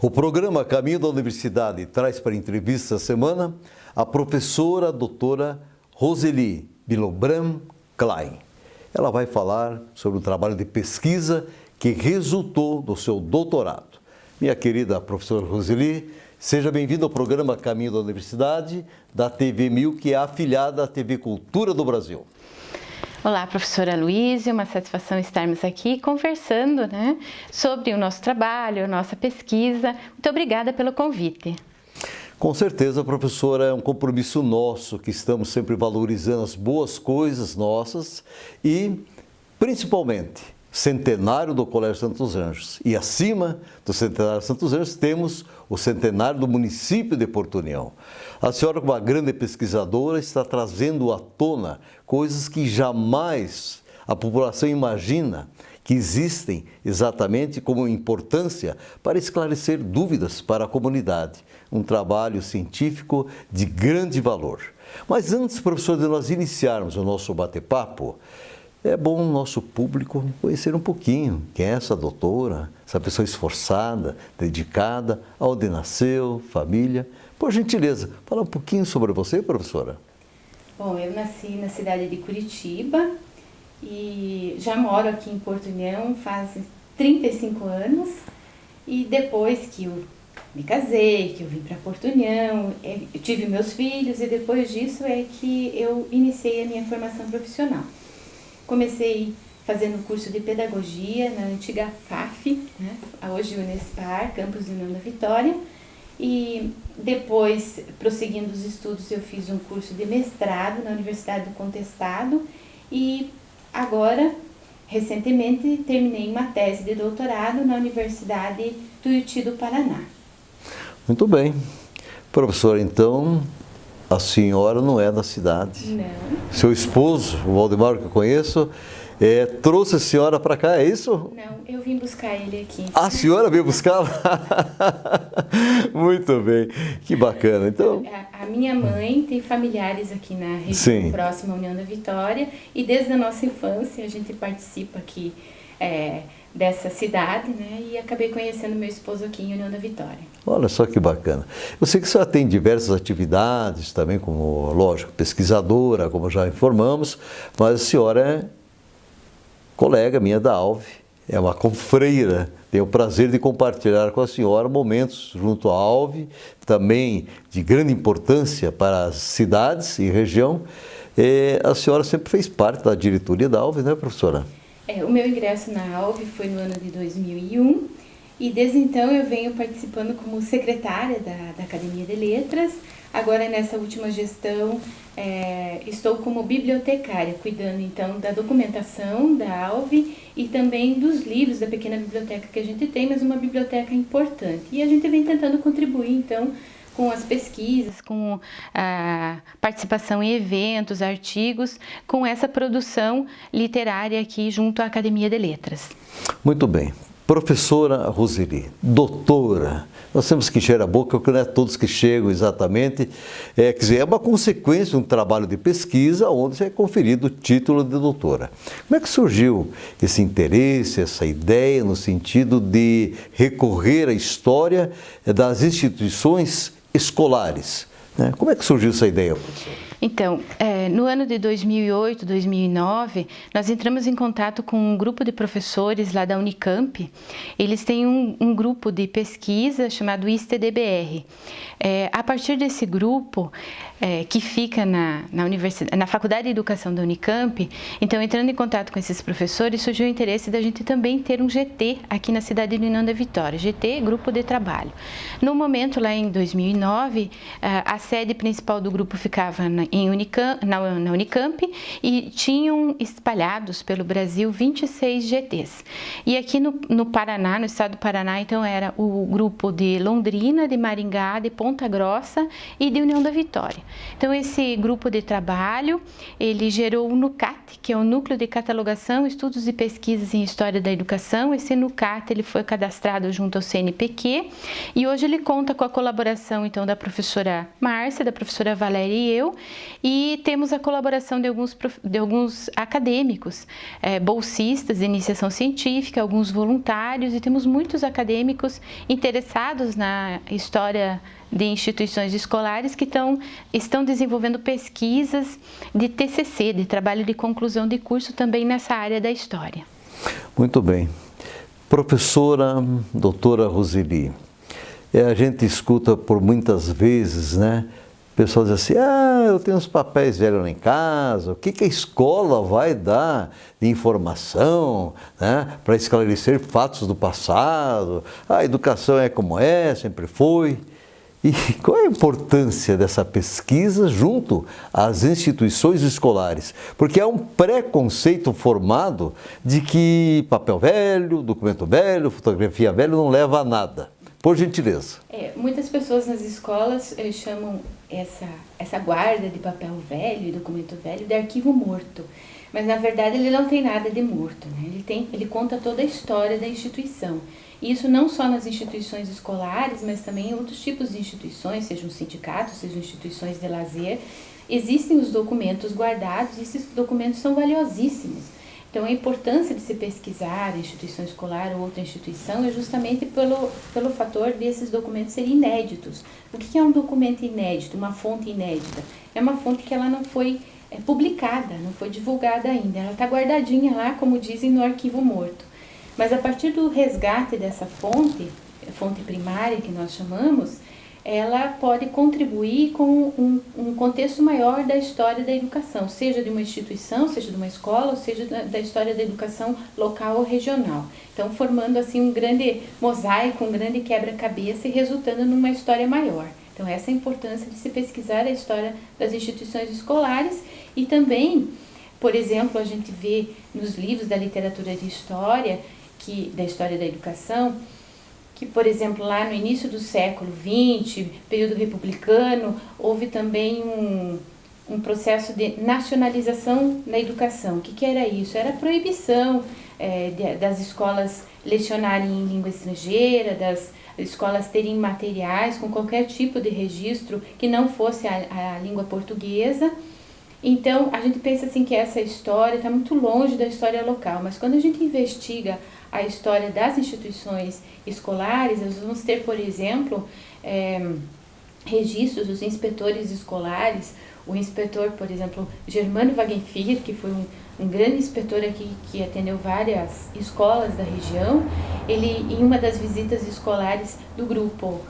O programa Caminho da Universidade traz para a entrevista essa semana a professora doutora Roseli Bilobran Klein. Ela vai falar sobre o trabalho de pesquisa que resultou do seu doutorado. Minha querida professora Roseli, seja bem-vinda ao programa Caminho da Universidade, da TV 1000, que é afiliada à TV Cultura do Brasil. Olá, professora Luísa, é uma satisfação estarmos aqui conversando, sobre o nosso trabalho, a nossa pesquisa. Muito obrigada pelo convite. Com certeza, professora, é um compromisso nosso que estamos sempre valorizando as boas coisas nossas e, principalmente, centenário do Colégio Santos Anjos. E acima do centenário de Santos Anjos temos o centenário do município de Porto União. A senhora, como uma grande pesquisadora, está trazendo à tona coisas que jamais a população imagina que existem exatamente como importância para esclarecer dúvidas para a comunidade. Um trabalho científico de grande valor. Mas antes, professor, de nós iniciarmos o nosso bate-papo, é bom o nosso público conhecer um pouquinho quem é essa doutora, essa pessoa esforçada, dedicada, aonde nasceu, família. Por gentileza, fala um pouquinho sobre você, professora. Bom, eu nasci na cidade de Curitiba e já moro aqui em Porto União faz 35 anos. E depois que eu me casei, que eu vim para Porto União, eu tive meus filhos e depois disso é que eu iniciei a minha formação profissional. Comecei fazendo curso de pedagogia na antiga FAF, hoje Unespar, campus de União da Vitória, e depois, prosseguindo os estudos, eu fiz um curso de mestrado na Universidade do Contestado e agora, recentemente, terminei uma tese de doutorado na Universidade Tuiuti do Paraná. Muito bem. Professora, então, a senhora não é da cidade. Não. Seu esposo, o Valdemar, que eu conheço, trouxe a senhora para cá, é isso? Não, eu vim buscar ele aqui. A senhora veio buscá-lo? Muito bem, que bacana. Então, a minha mãe tem familiares aqui na região próxima à União da Vitória e desde a nossa infância a gente participa aqui dessa cidade, e acabei conhecendo meu esposo aqui em União da Vitória. Olha só que bacana. Eu sei que a senhora tem diversas atividades também, como, lógico, pesquisadora, como já informamos, mas a senhora é colega minha da ALVE, é uma confreira. Tenho o prazer de compartilhar com a senhora momentos junto à ALVE, também de grande importância para as cidades e região. A senhora sempre fez parte da diretoria da ALVE, né, professora? O meu ingresso na ALVE foi no ano de 2001 e desde então eu venho participando como secretária da Academia de Letras. Agora, nessa última gestão, estou como bibliotecária, cuidando então da documentação da ALVE e também dos livros da pequena biblioteca que a gente tem, mas uma biblioteca importante. E a gente vem tentando contribuir então com as pesquisas, com a participação em eventos, artigos, com essa produção literária aqui junto à Academia de Letras. Muito bem. Professora Roseli, doutora, nós temos que encher a boca, porque não é todos que chegam exatamente. Quer dizer, é uma consequência de um trabalho de pesquisa onde é conferido o título de doutora. Como é que surgiu esse interesse, essa ideia, no sentido de recorrer à história das instituições escolares? Como é que surgiu essa ideia, professora? Então, no ano de 2008, 2009, nós entramos em contato com um grupo de professores lá da Unicamp. Eles têm um grupo de pesquisa chamado ISTDBR. A partir desse grupo, que fica na Faculdade de Educação da Unicamp, então, entrando em contato com esses professores, surgiu o interesse da gente também ter um GT aqui na cidade de União da Vitória. GT, Grupo de Trabalho. No momento, lá em 2009, a sede principal do grupo ficava na Unicamp e tinham espalhados pelo Brasil 26 GTs. E aqui no Paraná, no estado do Paraná, então era o grupo de Londrina, de Maringá, de Ponta Grossa e de União da Vitória. Então esse grupo de trabalho, ele gerou o NUCAT, que é o Núcleo de Catalogação, Estudos e Pesquisas em História da Educação. Esse NUCAT, ele foi cadastrado junto ao CNPq e hoje ele conta com a colaboração então da professora Márcia, da professora Valéria e eu, e temos temos a colaboração de alguns acadêmicos, bolsistas de iniciação científica, alguns voluntários, e temos muitos acadêmicos interessados na história de instituições escolares que estão desenvolvendo pesquisas de TCC, de trabalho de conclusão de curso, também nessa área da história. Muito bem. Professora doutora Roseli, a gente escuta por muitas vezes, né? O pessoal diz assim, eu tenho uns papéis velhos lá em casa, o que a escola vai dar de informação, né, para esclarecer fatos do passado? A educação é como é, sempre foi. E qual é a importância dessa pesquisa junto às instituições escolares? Porque há um preconceito formado de que papel velho, documento velho, fotografia velha não leva a nada. Por gentileza. Muitas pessoas nas escolas chamam essa guarda de papel velho e documento velho de arquivo morto. Mas, na verdade, ele não tem nada de morto, né? Ele conta toda a história da instituição. E isso não só nas instituições escolares, mas também em outros tipos de instituições, sejam sindicatos, sejam instituições de lazer. Existem os documentos guardados e esses documentos são valiosíssimos. Então, a importância de se pesquisar a instituição escolar ou outra instituição é justamente pelo fator desses documentos serem inéditos. O que é um documento inédito, uma fonte inédita? É uma fonte que ela não foi publicada, não foi divulgada ainda. Ela está guardadinha lá, como dizem, no arquivo morto. Mas a partir do resgate dessa fonte primária que nós chamamos, ela pode contribuir com um contexto maior da história da educação, seja de uma instituição, seja de uma escola, ou seja da história da educação local ou regional. Então, formando assim um grande mosaico, um grande quebra-cabeça e resultando numa história maior. Então, essa é a importância de se pesquisar a história das instituições escolares e também, por exemplo, a gente vê nos livros da literatura de história, da história da educação, que, por exemplo, lá no início do século XX, período republicano, houve também um processo de nacionalização na educação. O que era isso? Era a proibição das escolas lecionarem em língua estrangeira, das escolas terem materiais com qualquer tipo de registro que não fosse a língua portuguesa. Então, a gente pensa assim que essa história está muito longe da história local, mas quando a gente investiga a história das instituições escolares, nós vamos ter, por exemplo, registros dos inspetores escolares. O inspetor, por exemplo, Germano Wagenfier, que foi um grande inspetor aqui que atendeu várias escolas da região, ele, em uma das visitas escolares do grupo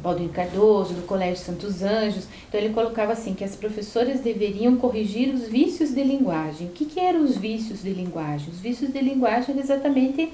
Baldwin Cardoso, do Colégio Santos Anjos, então ele colocava assim, que as professoras deveriam corrigir os vícios de linguagem. O que eram os vícios de linguagem? Os vícios de linguagem eram exatamente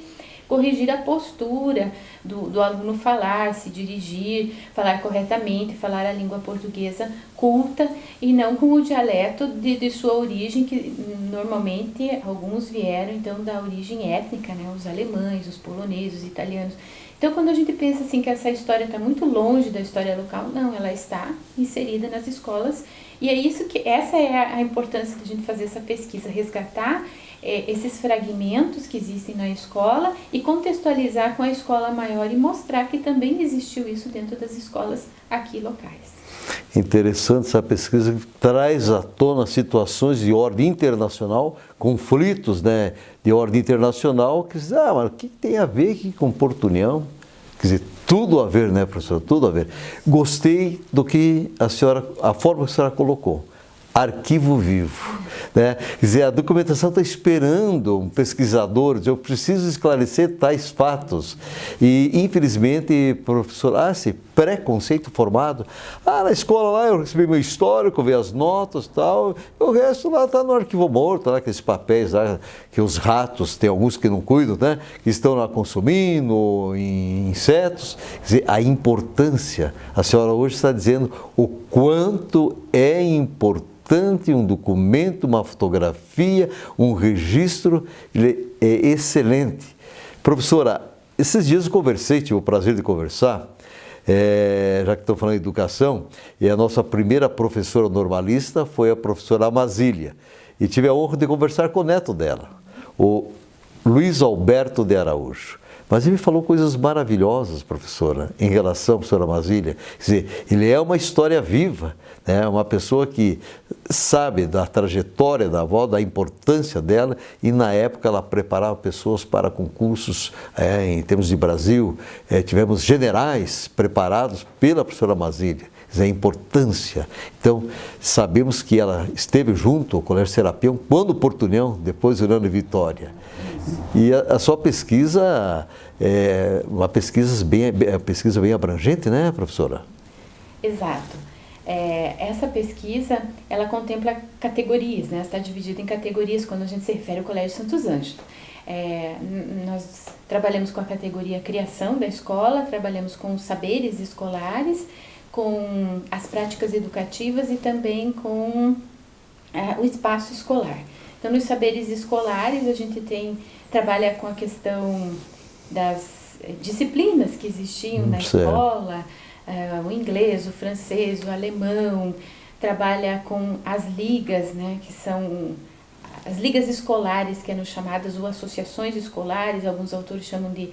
corrigir a postura do aluno falar, se dirigir, falar corretamente, falar a língua portuguesa culta e não com o dialeto de sua origem, que normalmente alguns vieram então da origem étnica, né? Os alemães, os poloneses, os italianos. Então, quando a gente pensa assim que essa história está muito longe da história local, não, ela está inserida nas escolas e é isso que essa é a importância de a gente fazer essa pesquisa, resgatar esses fragmentos que existem na escola e contextualizar com a escola maior e mostrar que também existiu isso dentro das escolas aqui locais. Interessante essa pesquisa que traz à tona situações de ordem internacional, conflitos, né, de ordem internacional, que diz, mas o que tem a ver aqui com Porto União? Quer dizer, tudo a ver, né, professor? Tudo a ver. Gostei do que a forma que a senhora colocou. Arquivo vivo, né? Quer dizer, a documentação está esperando um pesquisador, dizer, eu preciso esclarecer tais fatos. E, infelizmente, professor, esse preconceito formado, na escola lá eu recebi meu histórico, vi as notas e tal, e o resto lá está no arquivo morto, lá, aqueles papéis lá, que os ratos, tem alguns que não cuidam, né? Que estão lá consumindo insetos. Quer dizer, a importância, a senhora hoje está dizendo o quanto é importante um documento, uma fotografia, um registro, ele é excelente. Professora, esses dias eu conversei, tive o prazer de conversar, já que estou falando de educação, e a nossa primeira professora normalista foi a professora Amazília, e tive a honra de conversar com o neto dela, o Luiz Alberto de Araújo. Mas ele me falou coisas maravilhosas, professora, em relação à professora Mazília. Quer dizer, ele é uma história viva, né? Uma pessoa que sabe da trajetória da avó, da importância dela, e na época ela preparava pessoas para concursos em termos de Brasil. Tivemos generais preparados pela professora Mazília. Quer dizer, a importância. Então, sabemos que ela esteve junto ao Colégio Serapião quando o Portunhão, depois o Nano Vitória. E a sua pesquisa é uma pesquisa bem abrangente, né, professora? Exato. Essa pesquisa, ela contempla categorias, né? Está dividida em categorias quando a gente se refere ao Colégio Santos Anjos. Nós trabalhamos com a categoria criação da escola, trabalhamos com os saberes escolares, com as práticas educativas e também com o espaço escolar. Então, nos saberes escolares, a gente trabalha com a questão das disciplinas que existiam na escola, o inglês, o francês, o alemão, trabalha com as ligas, né, que são as ligas escolares, que eram chamadas ou associações escolares, alguns autores chamam de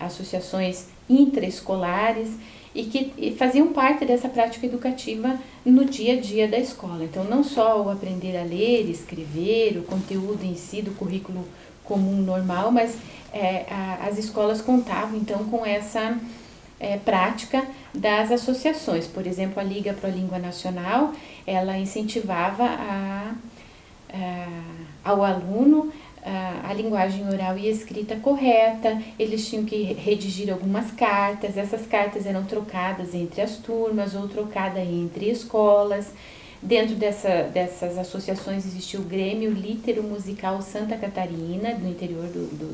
associações intraescolares, e que faziam parte dessa prática educativa no dia a dia da escola. Então, não só o aprender a ler, escrever, o conteúdo em si do currículo comum normal, mas as escolas contavam, então, com essa prática das associações. Por exemplo, a Liga Pro Língua Nacional, ela incentivava ao aluno a linguagem oral e escrita correta. Eles tinham que redigir algumas cartas, essas cartas eram trocadas entre as turmas ou trocadas entre escolas. Dentro dessas associações existia o Grêmio Lítero Musical Santa Catarina, no interior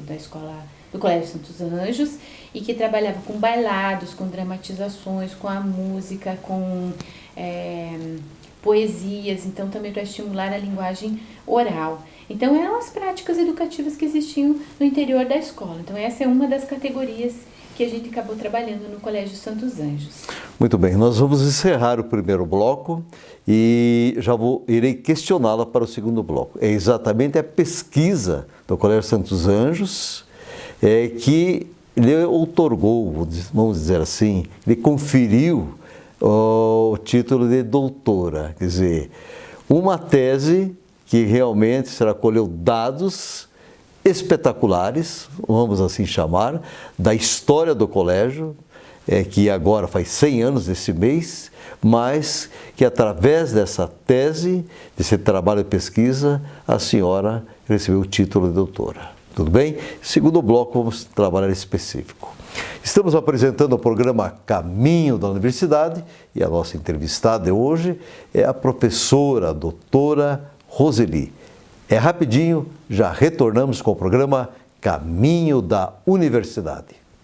da escola do Colégio Santos Anjos, e que trabalhava com bailados, com dramatizações, com a música, com poesias, então também para estimular a linguagem oral. Então, eram as práticas educativas que existiam no interior da escola. Então, essa é uma das categorias que a gente acabou trabalhando no Colégio Santos Anjos. Muito bem, nós vamos encerrar o primeiro bloco e irei questioná-la para o segundo bloco. É exatamente a pesquisa do Colégio Santos Anjos que lhe outorgou, vamos dizer assim, lhe conferiu o título de doutora. Quer dizer, uma tese que realmente será colheu dados espetaculares, vamos assim chamar, da história do colégio, que agora faz 100 anos esse mês, mas que através dessa tese, desse trabalho de pesquisa, a senhora recebeu o título de doutora. Tudo bem? Segundo bloco, vamos trabalhar específico. Estamos apresentando o programa Caminho da Universidade e a nossa entrevistada de hoje é a professora, a doutora Roseli. É rapidinho, já retornamos com o programa Caminho da Universidade.